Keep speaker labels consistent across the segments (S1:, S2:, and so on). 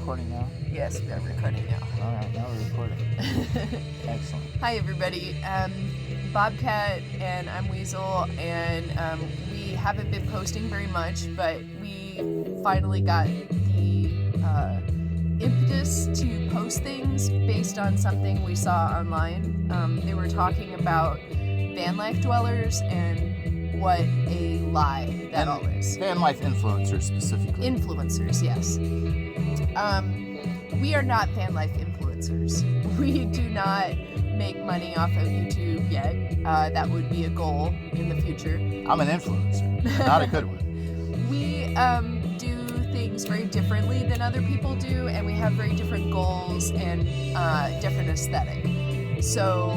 S1: recording now?
S2: Yes, we are recording now.
S1: All right, now we're recording. Excellent.
S2: Hi, everybody. Bobcat and I'm Weasel, and we haven't been posting very much, but we finally got the impetus to post things based on something we saw online. They were talking about van life dwellers and what a lie that all is.
S1: Van life influencers specifically.
S2: Influencers, yes. We are not van life influencers. We do not make money off of YouTube yet. That would be a goal in the future.
S1: I'm an influencer, not a good one.
S2: We do things very differently than other people do, and we have very different goals and different aesthetic. So,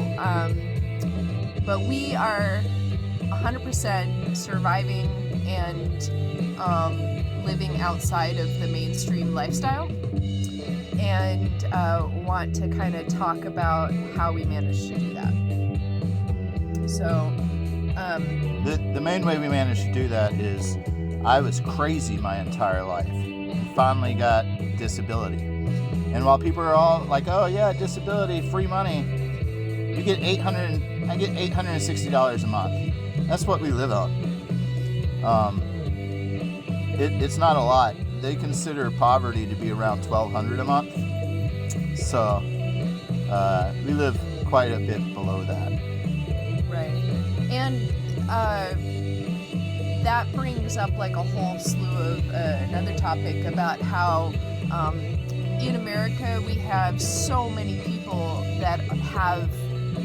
S2: but we are 100% surviving and living outside of the mainstream lifestyle, and want to kind of talk about how we managed to do that. So,
S1: the main way we managed to do that is I was crazy my entire life and finally got disability. And while people are all like, oh yeah, disability, free money, I get $860 a month. That's what we live on. It's not a lot. They consider poverty to be around $1,200 a month. So we live quite a bit below that.
S2: Right. And that brings up like a whole slew of another topic about how in America we have so many people that have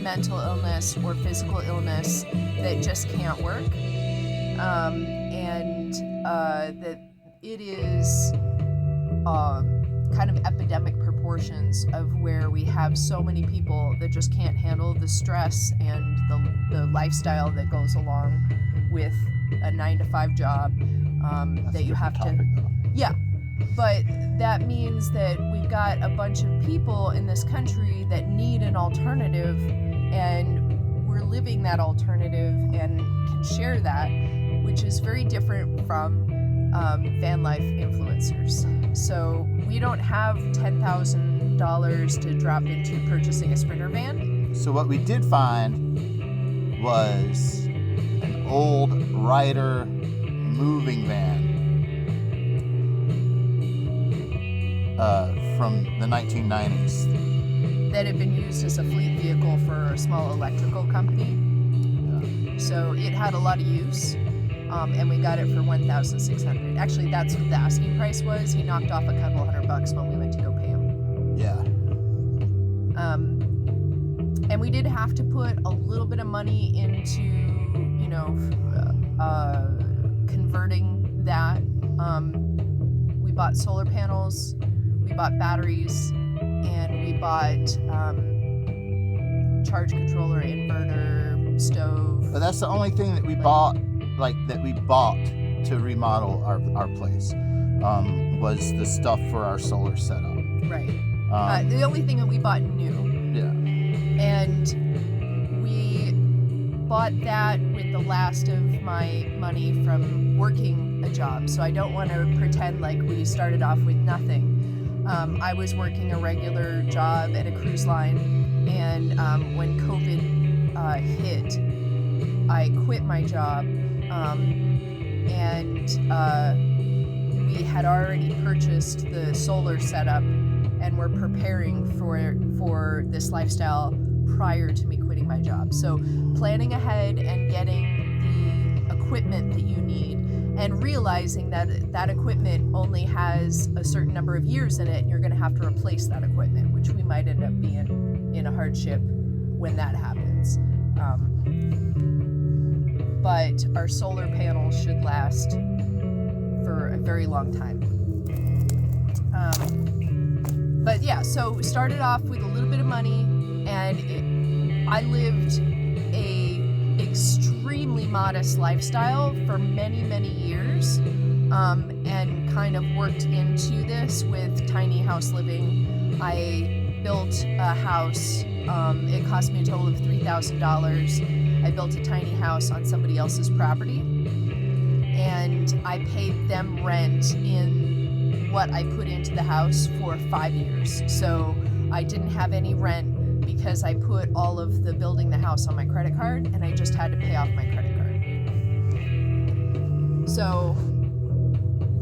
S2: mental illness or physical illness that just can't work. And that it is kind of epidemic proportions of where we have so many people that just can't handle the stress and the lifestyle that goes along with a 9-to-5 job that you have to. Yeah, but that means that we've got a bunch of people in this country that need an alternative, and we're living that alternative and can share that, which is very different from van life influencers. So we don't have $10,000 to drop into purchasing a Sprinter van.
S1: So what we did find was an old Ryder moving van from the 1990s.
S2: That had been used as a fleet vehicle for a small electrical company.
S1: Yeah.
S2: So it had a lot of use. And we got it for $1,600. Actually, that's what the asking price was. He knocked off a couple $100 when we went to go pay him.
S1: Yeah.
S2: And we did have to put a little bit of money into, converting that. We bought solar panels, we bought batteries, and we bought charge controller, inverter, stove.
S1: But that's the only thing that we bought. To remodel our place was the stuff for our solar setup.
S2: Right. The only thing that we bought new.
S1: Yeah.
S2: And we bought that with the last of my money from working a job. So I don't want to pretend like we started off with nothing. I was working a regular job at a cruise line, and when COVID hit, I quit my job. We had already purchased the solar setup and were preparing for this lifestyle prior to me quitting my job. So planning ahead and getting the equipment that you need, and realizing that that equipment only has a certain number of years in it, and you're going to have to replace that equipment, which we might end up being in a hardship when that happens. But our solar panels should last for a very long time. But yeah, so we started off with a little bit of money, and I lived a extremely modest lifestyle for many, many years, and kind of worked into this with tiny house living. I built a house. It cost me a total of $3,000. I built a tiny house on somebody else's property, and I paid them rent in what I put into the house for 5 years. So I didn't have any rent because I put all of the building the house on my credit card, and I just had to pay off my credit card. So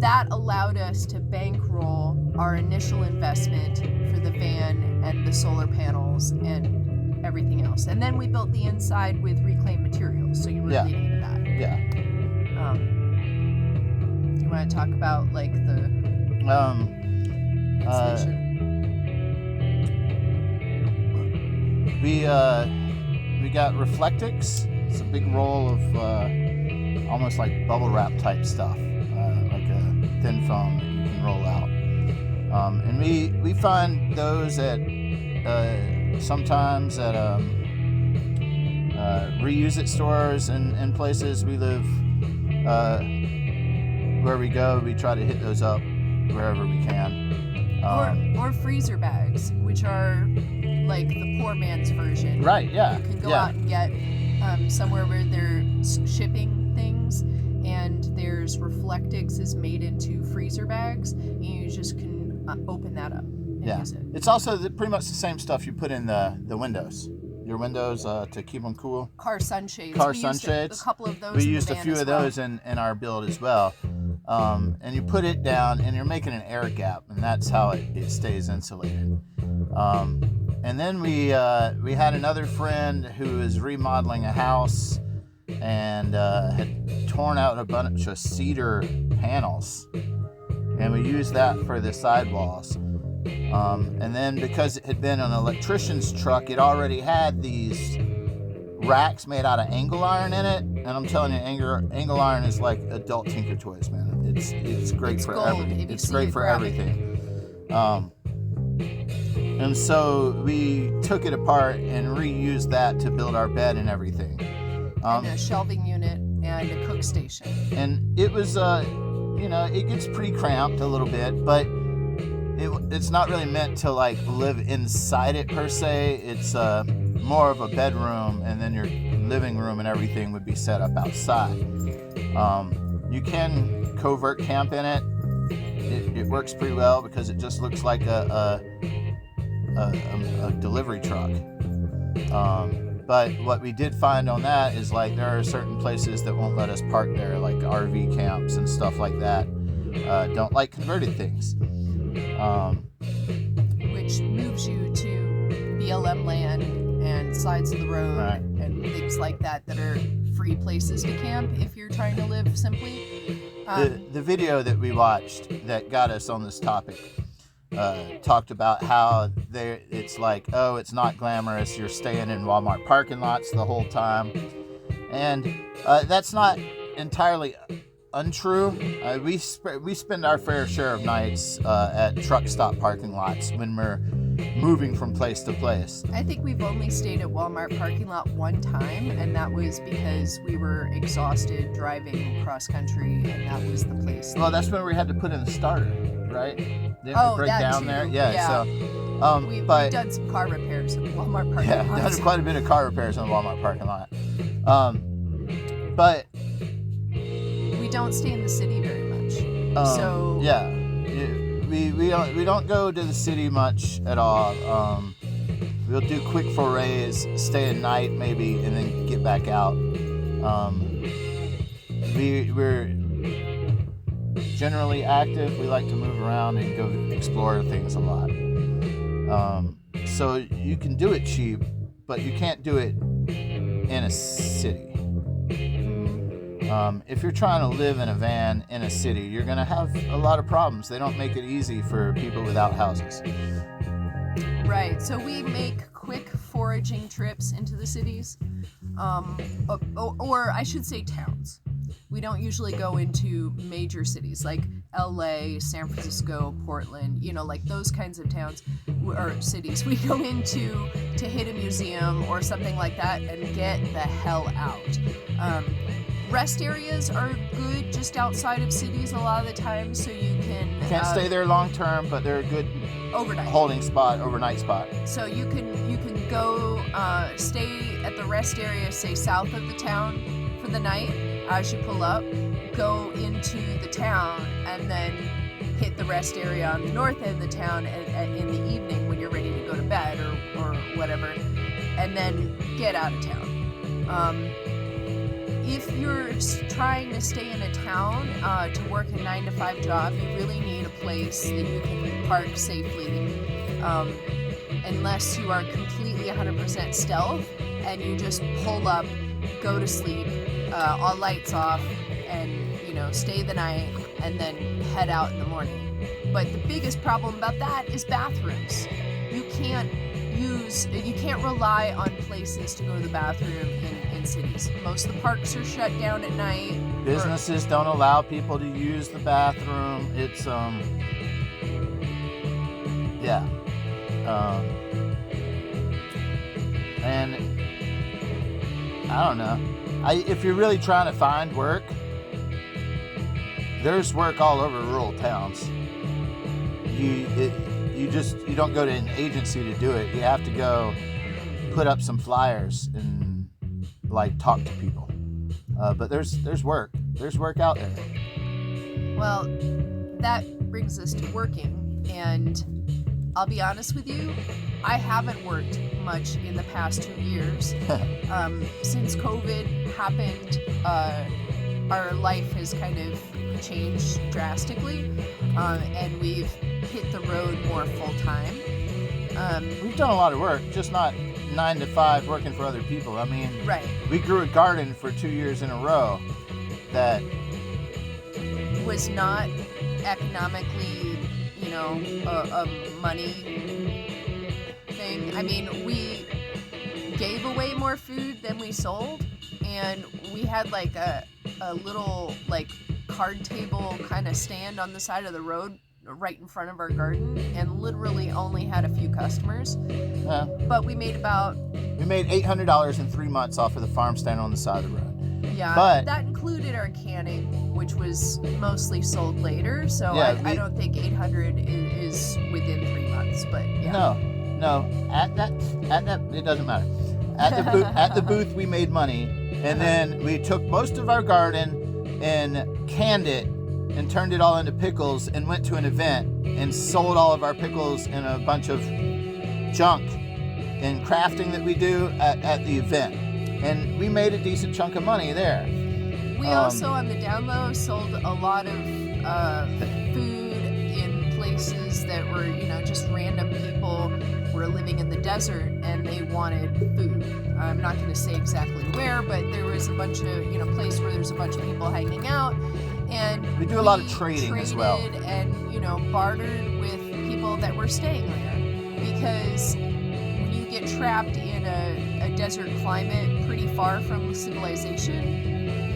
S2: that allowed us to bankroll our initial investment for the van and the solar panels and everything else. And then we built the inside with reclaimed materials. So you were leading into that.
S1: Yeah.
S2: Do you want to talk about like the installation?
S1: We got Reflectix. It's a big roll of almost like bubble wrap type stuff, like a thin film that you can roll out. And we find those at sometimes at reuse it stores and places we live. Where we go, we try to hit those up wherever we can.
S2: Or freezer bags, which are like the poor man's version.
S1: Right, yeah.
S2: You can go out and get somewhere where they're shipping things, and there's Reflectix is made into freezer bags, and you just can open that up and use it.
S1: It's also pretty much the same stuff you put in the windows. Your windows to keep them cool.
S2: Car sunshades.
S1: Car sunshades.
S2: A couple of those.
S1: We used a few of those in our build as well. And you put it down, and you're making an air gap, and that's how it stays insulated. And then we had another friend who was remodeling a house and had torn out a bunch of cedar panels, and we used that for the sidewalls. And then because it had been an electrician's truck, it already had these racks made out of angle iron in it, and I'm telling you, angle iron is like adult Tinker Toys, man. It's great for everything. It's great for everything. And so we took it apart and reused that to build our bed and everything.
S2: And a shelving unit and a cook station. And
S1: it was, it gets pretty cramped a little bit, but it's not really meant to like live inside it per se. It's more of a bedroom, and then your living room and everything would be set up outside. You can covert camp in it. It works pretty well because it just looks like a delivery truck. But what we did find on that is like there are certain places that won't let us park there, like RV camps and stuff like that. Don't like converted things.
S2: Which moves you to BLM land and sides of the road, right, and things like that are free places to camp if you're trying to live simply.
S1: The video that we watched that got us on this topic talked about how it's like, oh, it's not glamorous, you're staying in Walmart parking lots the whole time. And that's not entirely untrue. We spend our fair share of nights at truck stop parking lots when we're moving from place to place.
S2: I think we've only stayed at Walmart parking lot one time, and that was because we were exhausted driving cross country, and that was the place.
S1: Well, that's when we had to put in the starter, right? Didn't we break
S2: that
S1: down
S2: too.
S1: there? Yeah. So,
S2: we've done some car repairs at Walmart parking lot.
S1: Yeah, done quite a bit of car repairs in the Walmart parking lot. But
S2: we don't stay in the city very much.
S1: We don't go to the city much at all. We'll do quick forays, stay a night maybe, and then get back out. We're generally active. We like to move around and go explore things a lot. So you can do it cheap, but you can't do it in a city. If you're trying to live in a van in a city, you're going to have a lot of problems. They don't make it easy for people without houses.
S2: Right. So we make quick foraging trips into the cities, or I should say towns. We don't usually go into major cities like LA, San Francisco, Portland, like those kinds of towns or cities. We go into to hit a museum or something like that and get the hell out. Rest areas are good just outside of cities a lot of the time, so you
S1: can't stay there long term, but they're a good overnight spot.
S2: So you can go stay at the rest area, say south of the town for the night. As you pull up, go into the town, and then hit the rest area on the north end of the town in the evening when you're ready to go to bed or whatever, and then get out of town. If you're trying to stay in a town to work a 9-to-5 job, you really need a place that you can park safely, unless you are completely 100% stealth and you just pull up, go to sleep, all lights off, and stay the night and then head out in the morning. But the biggest problem about that is bathrooms. You can't rely on places to go to the bathroom in cities. Most of the parks are shut down at night.
S1: Businesses don't allow people to use the bathroom. It's and I don't know. If you're really trying to find work, there's work all over rural towns. You don't go to an agency to do it. You have to go put up some flyers and talk to people. But there's work. There's work out there.
S2: Well, that brings us to working, and I'll be honest with you, I haven't worked much in the past 2 years. Since COVID happened, our life has kind of changed drastically, and we've hit the road more full time.
S1: We've done a lot of work, just not 9 to 5 working for other people. I mean,
S2: right.
S1: We grew a garden for 2 years in a row that
S2: was not economically, a money thing. I mean, we gave away more food than we sold, and we had a little card table kind of stand on the side of the road right in front of our garden, and literally only had a few customers. But we made
S1: $800 in 3 months off of the farm stand on the side of the road.
S2: Yeah,
S1: but
S2: that included our canning, which was mostly sold later. So I don't think 800 is within 3 months. But yeah.
S1: No. At that it doesn't matter. At the booth we made money, and then we took most of our garden and canned it and turned it all into pickles and went to an event and sold all of our pickles and a bunch of junk and crafting that we do at the event. And we made a decent chunk of money there.
S2: We also, on the down low, sold a lot of food in places that were, just random people were living in the desert and they wanted food. I'm not going to say exactly where, but there was a bunch of, place where there's a bunch of people hanging out. And
S1: we do a lot of trading as well.
S2: And, bartered with people that were staying there. Because when you get trapped in a desert climate pretty far from civilization,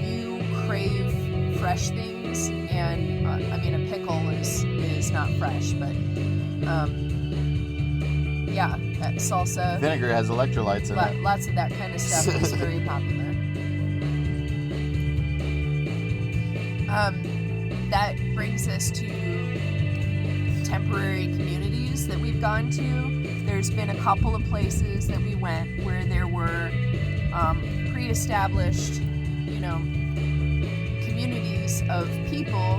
S2: you crave fresh things. And, a pickle is not fresh, but, salsa.
S1: Vinegar has electrolytes in it.
S2: Lots of that kind of stuff is very popular. That brings us to temporary communities that we've gone to. There's been a couple of places that we went where there were pre-established, communities of people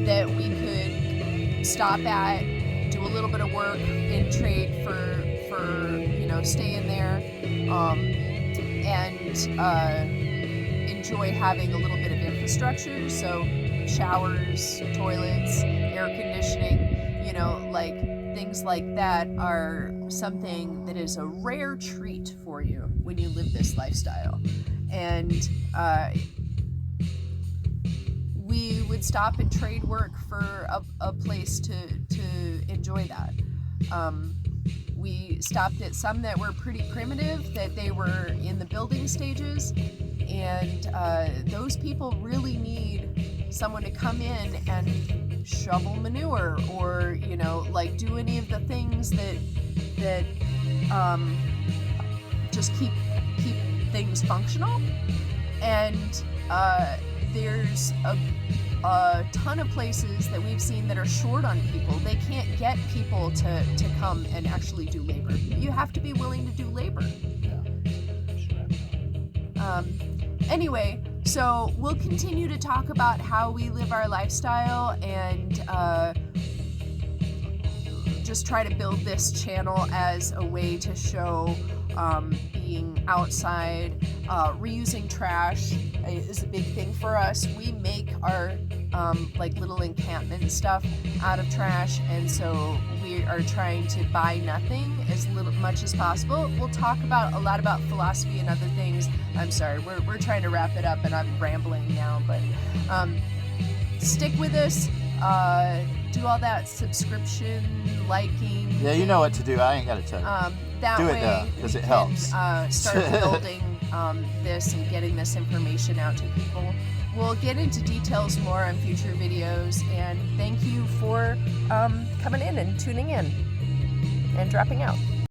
S2: that we could stop at, do a little bit of work in trade for staying there, and enjoy having a little bit of infrastructure. So showers, toilets, air conditioning, things like that are something that is a rare treat for you when you live this lifestyle. And we would stop and trade work for a place to enjoy that. We stopped at some that were pretty primitive, that they were in the building stages, and those people really need someone to come in and shovel manure or do any of the things that just keep things functional. And there's a ton of places that we've seen that are short on people. They can't get people to come and actually do labor. You have to be willing to do labor.
S1: Yeah.
S2: Anyway, So we'll continue to talk about how we live our lifestyle and just try to build this channel as a way to show being outside. Reusing trash is a big thing for us. We make our like little encampment stuff out of trash, and so we are trying to buy nothing as much as possible. We'll talk a lot about philosophy and other things. I'm sorry, we're trying to wrap it up and I'm rambling now, but stick with us. Do all that subscription, liking.
S1: Yeah, you know what to do. I ain't got to tell you.
S2: That
S1: do
S2: way
S1: it though, because it
S2: can,
S1: helps.
S2: Start building this and getting this information out to people. We'll get into details more on future videos, and thank you for coming in and tuning in and dropping out.